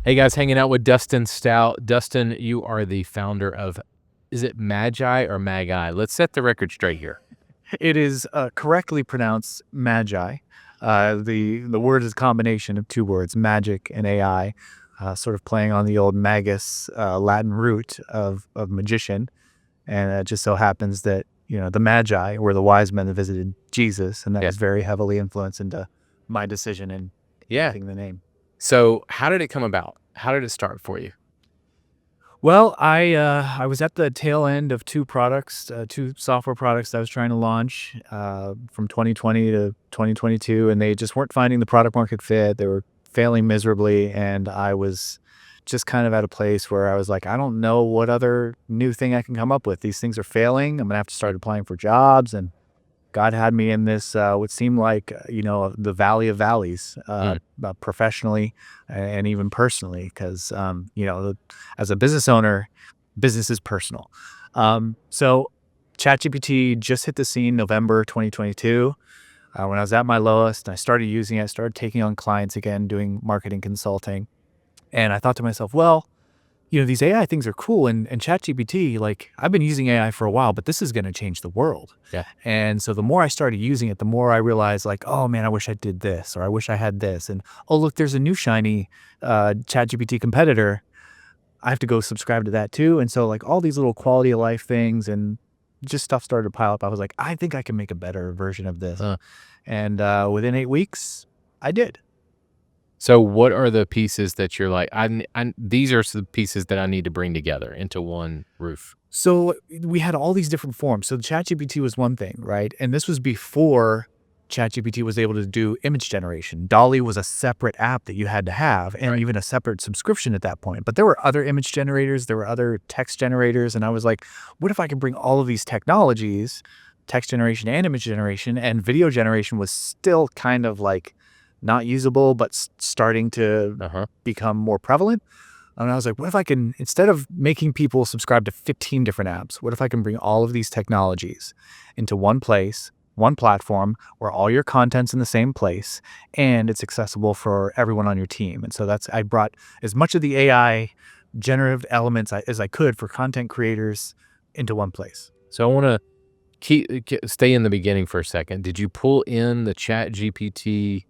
Hey guys, hanging out with Dustin Stout. Dustin, you are the founder of, is it Magi or Magi? Let's set the record straight here. It is correctly pronounced Magi. The word is a combination of two words, magic and AI, sort of playing on the old magus Latin root of magician. And it just so happens that, the Magi were the wise men that visited Jesus, and that Yeah. was very heavily influenced into my decision in Yeah. getting the name. So how did it come about? How did it start for you? Well, I was at the tail end of two software products that I was trying to launch from 2020 to 2022, and they just weren't finding the product market fit. They were failing miserably, and I was just kind of at a place where I was like, I don't know what other new thing I can come up with. These things are failing. I'm gonna have to start applying for jobs, and God had me in this, what seemed like, the valley of valleys, Mm. professionally and even personally, because, as a business owner, business is personal. So ChatGPT just hit the scene November 2022, when I was at my lowest. I started using it, started taking on clients again, doing marketing consulting. And I thought to myself, well, these AI things are cool, and ChatGPT, like, I've been using AI for a while, but this is going to change the world. Yeah. And so the more I started using it, the more I realized, like, oh man, I wish I did this, or I wish I had this. And oh, look, there's a new shiny ChatGPT competitor. I have to go subscribe to that too. And so, like, all these little quality of life things and just stuff started to pile up. I was like, I think I can make a better version of this. Uh, And within 8 weeks, I did. so what are the pieces that you're like, these are the pieces that I need to bring together into one roof? So we had all these different forms. So ChatGPT was one thing, right? And this was before ChatGPT was able to do image generation. Dolly was a separate app that you had to have, and Right. even a separate subscription at that point. But there were other image generators, there were other text generators. And I was like, what if I could bring all of these technologies, text generation and image generation, and video generation was still kind of like not usable, but starting to Uh-huh. become more prevalent. And I was like, what if I can, instead of making people subscribe to 15 different apps, what if I can bring all of these technologies into one place, one platform where all your content's in the same place and it's accessible for everyone on your team? And so I brought as much of the AI generative elements as I could for content creators into one place. So I want to stay in the beginning for a second. Did you pull in the Chat GPT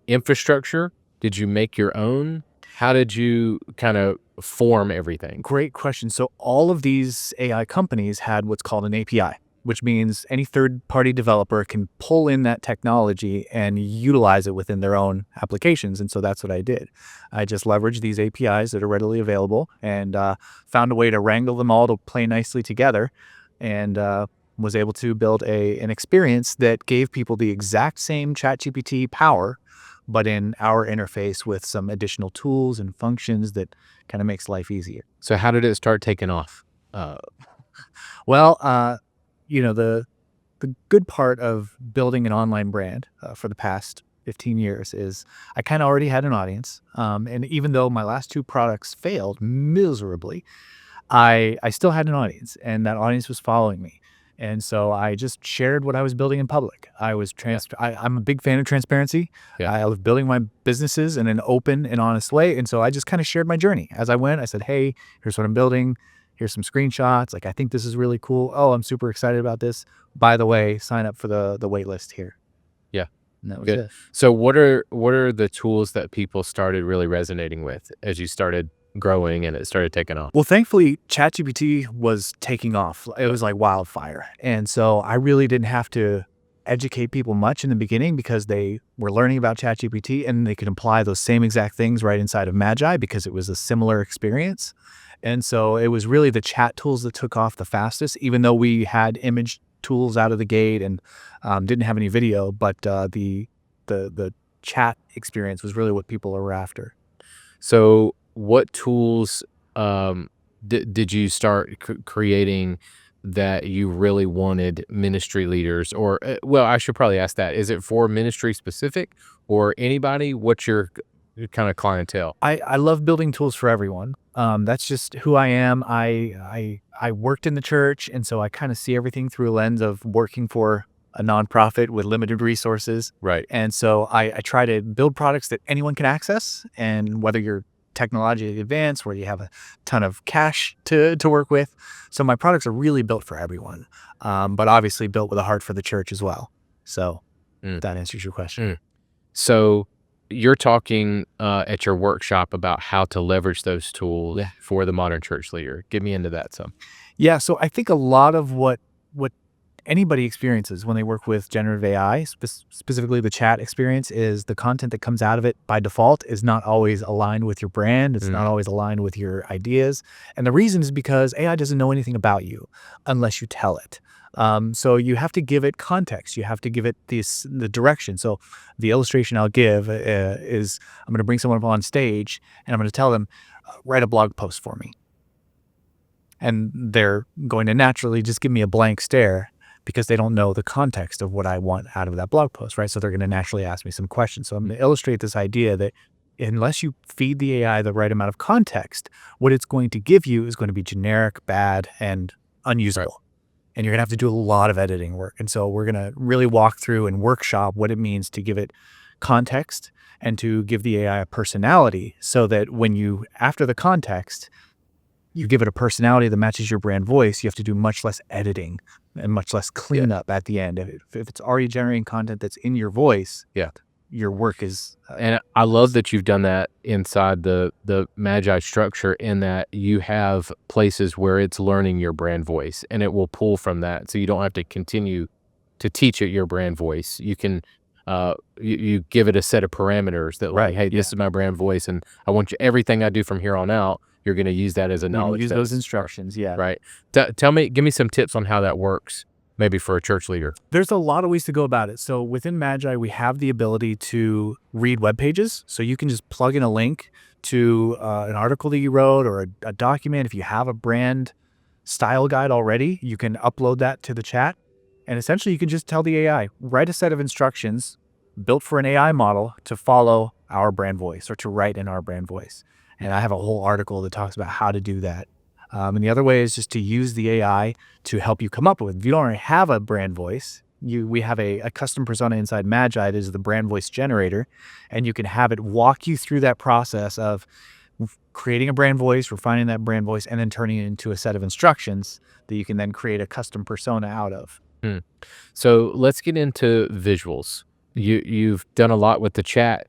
infrastructure? Did you make your own? How did you kind of form everything? Great question. So all of these AI companies had what's called an API, which means any third-party developer can pull in that technology and utilize it within their own applications. And so that's what I did. I just leveraged these APIs that are readily available and found a way to wrangle them all to play nicely together, and was able to build an experience that gave people the exact same ChatGPT power, but in our interface with some additional tools and functions that kind of makes life easier. So how did it start taking off? Uh, Well, the good part of building an online brand for the past 15 years is I kind of already had an audience. And even though my last two products failed miserably, I still had an audience, and that audience was following me. And so I just shared what I was building in public. yeah, I'm a big fan of transparency. yeah. I love building my businesses in an open and honest way. And so I just kind of shared my journey as I went. I said, hey, here's what I'm building. Here's some screenshots. Like, I think this is really cool. Oh, I'm super excited about this. By the way, sign up for the wait list here. Yeah. And that was Good. it. So what are the tools that people started really resonating with as you started growing and it started taking off? Well, thankfully, ChatGPT was taking off. It was like wildfire. And so I really didn't have to educate people much in the beginning because they were learning about ChatGPT and they could apply those same exact things right inside of Magi because it was a similar experience. And so it was really the chat tools that took off the fastest, even though we had image tools out of the gate and didn't have any video, but the chat experience was really what people were after. So what tools did you start creating that you really wanted ministry leaders or well, I should probably ask that. Is it for ministry specific or anybody? What's your kind of clientele? I love building tools for everyone. That's just who I am. I worked in the church, and so I kind of see everything through a lens of working for a nonprofit with limited resources. Right. And so I try to build products that anyone can access. And whether you're technologically advanced, where you have a ton of cash to work with. So my products are really built for everyone, but obviously built with a heart for the church as well. So Mm, that answers your question. mm. So you're talking at your workshop about how to leverage those tools Yeah. for the modern church leader. Get me into that some. Yeah. So I think a lot of what anybody experiences when they work with generative AI, specifically the chat experience, is the content that comes out of it by default is not always aligned with your brand. It's not Mm, always aligned with your ideas. And the reason is because AI doesn't know anything about you unless you tell it. So you have to give it context. You have to give it the direction. So the illustration I'll give is I'm going to bring someone up on stage and I'm going to tell them, write a blog post for me. And they're going to naturally just give me a blank stare because they don't know the context of what I want out of that blog post, right? So they're going to naturally ask me some questions. So I'm going to illustrate this idea that unless you feed the AI the right amount of context, what it's going to give you is going to be generic, bad, and right. unusable. And you're going to have to do a lot of editing work. And so we're going to really walk through and workshop what it means to give it context and to give the AI a personality so that when you, after the context, you give it a personality that matches your brand voice, you have to do much less editing and much less Yeah. cleanup at the end. If it's already generating content that's in your voice, Yeah. your work is And I love that you've done that inside the Magi structure in that you have places where it's learning your brand voice and it will pull from that. So you don't have to continue to teach it your brand voice. You can you give it a set of parameters that like, right. hey, this Yeah. is my brand voice and I want you everything I do from here on out, you're going to use that as a You're going to knowledge use those base. instructions. Yeah. Right. Tell me, give me some tips on how that works, maybe for a church leader. There's a lot of ways to go about it. So within Magi, we have the ability to read web pages. So you can just plug in a link to an article that you wrote or a document. If you have a brand style guide already, you can upload that to the chat. And essentially, you can just tell the AI, write a set of instructions built for an AI model to follow our brand voice or to write in our brand voice. And I have a whole article that talks about how to do that. And the other way is just to use the AI to help you come up with. If you don't already have a brand voice, we have a custom persona inside Magi that is the brand voice generator, and you can have it walk you through that process of creating a brand voice, refining that brand voice, and then turning it into a set of instructions that you can then create a custom persona out of. Hmm. So let's get into visuals. You've done a lot with the chat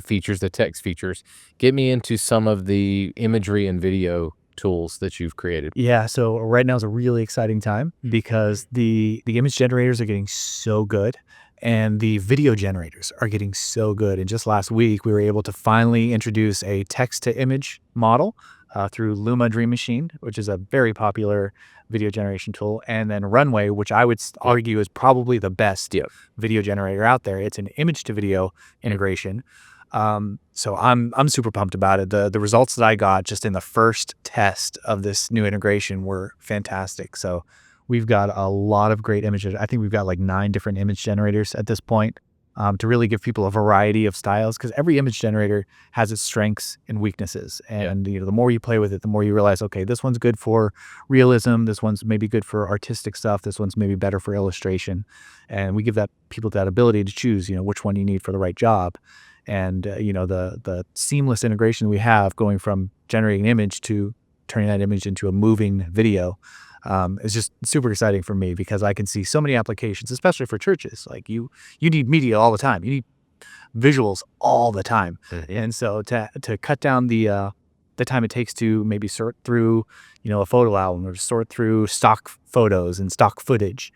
features, the text features. Get me into some of the imagery and video tools that you've created. Yeah, so right now is a really exciting time because the image generators are getting so good and the video generators are getting so good. And just last week, we were able to finally introduce a text to image model through Luma Dream Machine, which is a very popular video generation tool, and then Runway, which I would Yeah. argue is probably the best Yeah. video generator out there. It's an image to video integration. So I'm super pumped about it. The results that I got just in the first test of this new integration were fantastic. So we've got a lot of great images. I think we've got like 9 different image generators at this point, to really give people a variety of styles because every image generator has its strengths and weaknesses. Yeah. And the more you play with it, the more you realize, okay, this one's good for realism. This one's maybe good for artistic stuff. This one's maybe better for illustration. And we give that people that ability to choose, which one you need for the right job. And the seamless integration we have going from generating an image to turning that image into a moving video is just super exciting for me because I can see so many applications, especially for churches. Like you need media all the time. You need visuals all the time. Mhm. And so to cut down the time it takes to maybe sort through a photo album or sort through stock photos and stock footage,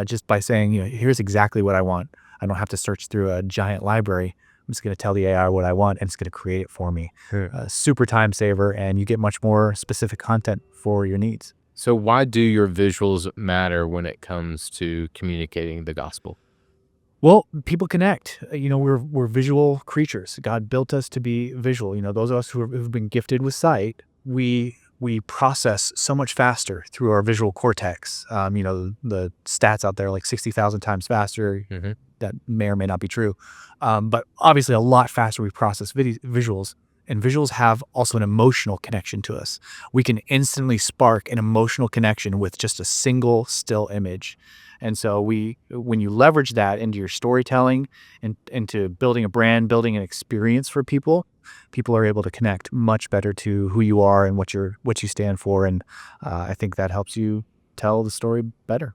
just by saying here's exactly what I want. I don't have to search through a giant library. I'm just going to tell the AI what I want, and it's going to create it for me. Yeah. Super time saver, and you get much more specific content for your needs. So why do your visuals matter when it comes to communicating the gospel? Well, people connect. We're visual creatures. God built us to be visual. Those of us who've been gifted with sight, we process so much faster through our visual cortex. The stats out there like 60,000 times faster. Mhm. That may or may not be true, but obviously a lot faster we process visuals. And visuals have also an emotional connection to us. We can instantly spark an emotional connection with just a single still image. And so when you leverage that into your storytelling and into building a brand, building an experience for people, people are able to connect much better to who you are and what you stand for. And I think that helps you tell the story better.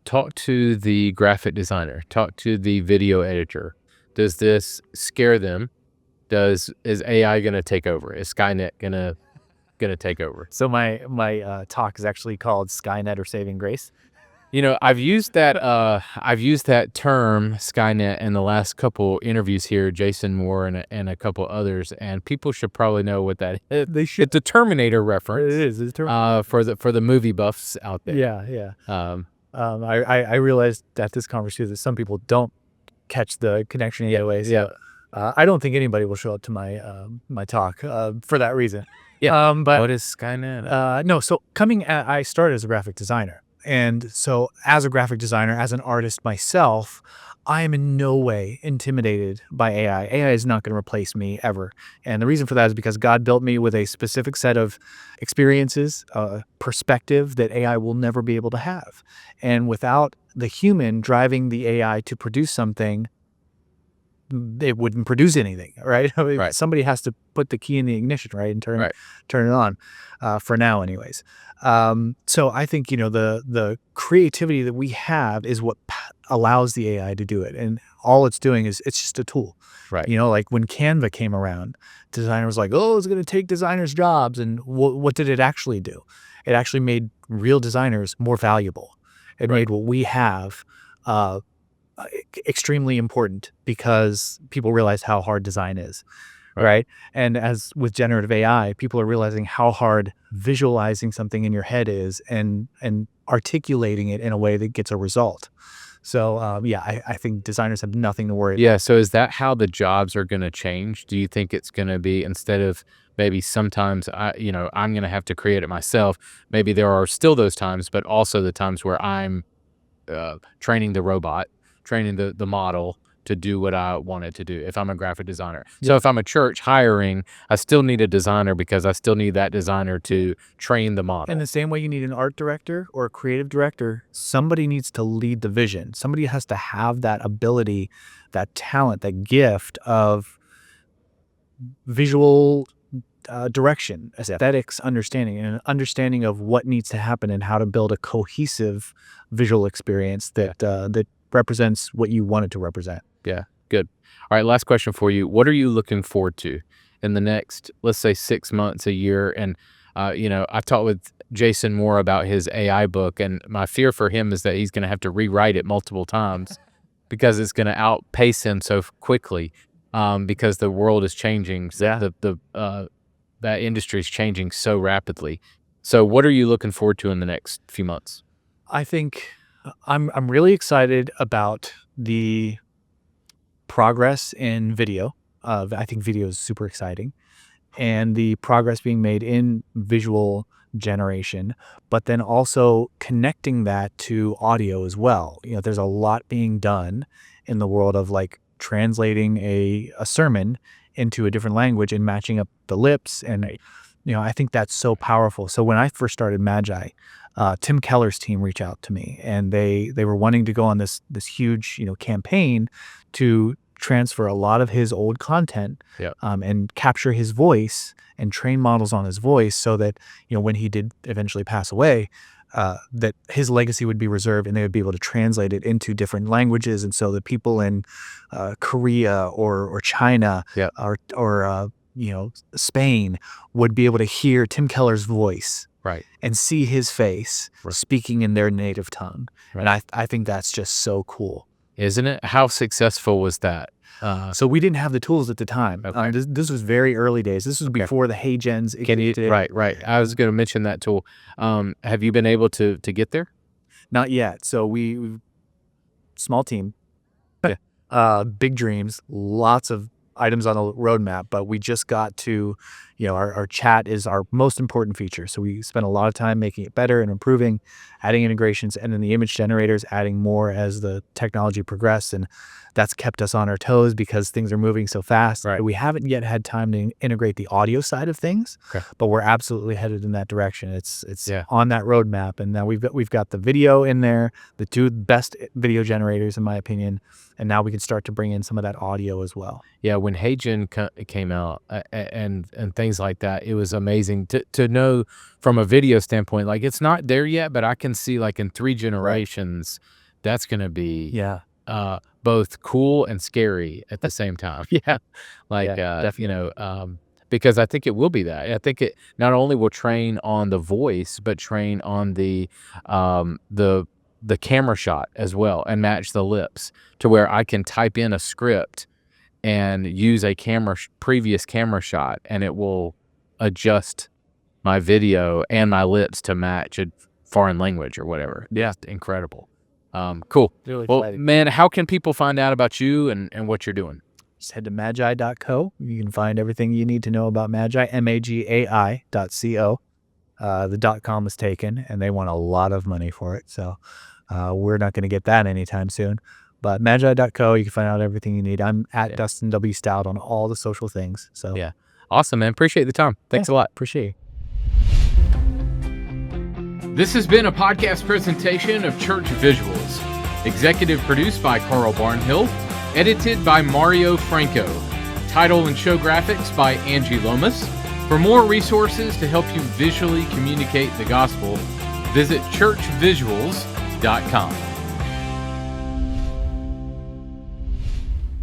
Talk to the graphic designer, talk to the video editor. Does this scare them? Is AI gonna take over? Is Skynet gonna take over? So my talk is actually called Skynet or Saving Grace. You know, I've used that term Skynet in the last couple interviews here, Jason Moore and a couple others, and people should probably know what that is. They should. It's a Terminator It reference, is. It's for the movie buffs out there. yeah, yeah. Um, I realized at this conversation that some people don't catch the connection yeah, anyway. So, yeah, I don't think anybody will show up to my talk for that reason. yeah. But What is Skynet? no. So I started as a graphic designer, and so as a graphic designer, as an artist myself, I am in no way intimidated by AI. AI is not going to replace me ever, and the reason for that is because God built me with a specific set of experiences, perspective that AI will never be able to have, and without the human driving the AI to produce something, it wouldn't produce anything, right? I mean, Right, somebody has to put the key in the ignition, right, and right. turn it on. For now, anyways. So I think the creativity that we have is what allows the AI to do it, and all it's doing is it's just a tool. Right. Like when Canva came around, designers was like, "Oh, it's going to take designers' jobs," and what did it actually do? It actually made real designers more valuable. It Right. made what we have. Uh, Extremely important because people realize how hard design is, Right. right? And as with generative AI, people are realizing how hard visualizing something in your head is and articulating it in a way that gets a result. So yeah, I think designers have nothing to worry Yeah, about. so is that how the jobs are gonna change? Do you think it's gonna be instead of maybe sometimes I'm gonna have to create it myself, maybe there are still those times, but also the times where I'm, training the robot, training the model to do what I want it to do if I'm a graphic designer. So Yep. if I'm a church hiring, I still need a designer because I still need that designer to train the In model. the same way you need an art director or a creative director, somebody needs to lead the vision. Somebody has to have that ability, that talent, that gift of visual direction, aesthetics, understanding, and an understanding of what needs to happen and how to build a cohesive visual experience Yeah. that represents what you want it to represent. Yeah, good. All right, last question for you. What are you looking forward to in the next, let's say, 6 months, a year? And, I've talked with Jason Moore about his AI book, and my fear for him is that he's gonna have to rewrite it multiple times because it's gonna outpace him so quickly, because the world is changing. Yeah, That industry is changing so rapidly. So what are you looking forward to in the next few months? I think I'm really excited about the progress in video. I think video is super exciting, and the progress being made in visual generation, but then also connecting that to audio as well. There's a lot being done in the world of like translating a sermon into a different language and matching up the lips. And, I think that's so powerful. So when I first started Magi, Tim Keller's team reached out to me and they were wanting to go on this huge, campaign to transfer a lot of his old content Yeah. and capture his voice and train models on his voice so that, when he did eventually pass away, that his legacy would be reserved and they would be able to translate it into different languages. And so the people in Korea or China Yeah. or Spain would be able to hear Tim Keller's voice Right. and see his face Right. speaking in their native tongue. Right. And I think that's just so cool. Isn't it? How successful was that? So we didn't have the tools at the time. Okay. This was very early days. This was Okay. before the Hey Gens Can you existed. right, right. I was gonna mention that tool. Have you been able to get there? Not yet. So we small team, Yeah. big dreams, lots of items on the roadmap, but we just got to, our chat is our most important feature. So we spend a lot of time making it better and improving, adding integrations, and then the image generators adding more as the technology progressed. And that's kept us on our toes because things are moving so fast. Right. We haven't yet had time to integrate the audio side of things, Okay. but we're absolutely headed in that direction. It's Yeah. on that roadmap, and now we've got the video in there, the two best video generators in my opinion, and now we can start to bring in some of that audio as well. Yeah, when HeyGen came out, and things like that, it was amazing to know from a video standpoint, like, it's not there yet, but I can see, like, in 3 generations, that's gonna be, Yeah. both cool and scary at the same time. Yeah. Like, Yeah, definitely. because I think it will be that. I think it not only will train on the voice, but train on um, the the camera shot as well and match the lips to where I can type in a script and use a previous camera shot, and it will adjust my video and my lips to match a foreign language or whatever. Yeah. It's incredible. Cool. Really Well, exciting. man, how can people find out about you and what you're doing? Just head to magi.co. You can find everything you need to know about Magi, magai.co. The .com was taken, and they want a lot of money for it. So we're not going to get that anytime soon. But magi.co, you can find out everything you need. I'm at Dustin W. Stout on all the social things. So Yeah. Awesome, man. Appreciate the time. Thanks a lot. appreciate you. This has been a podcast presentation of Church Visuals. Executive produced by Carl Barnhill. Edited by Mario Franco. Title and show graphics by Angie Lomas. For more resources to help you visually communicate the gospel, visit churchvisuals.com.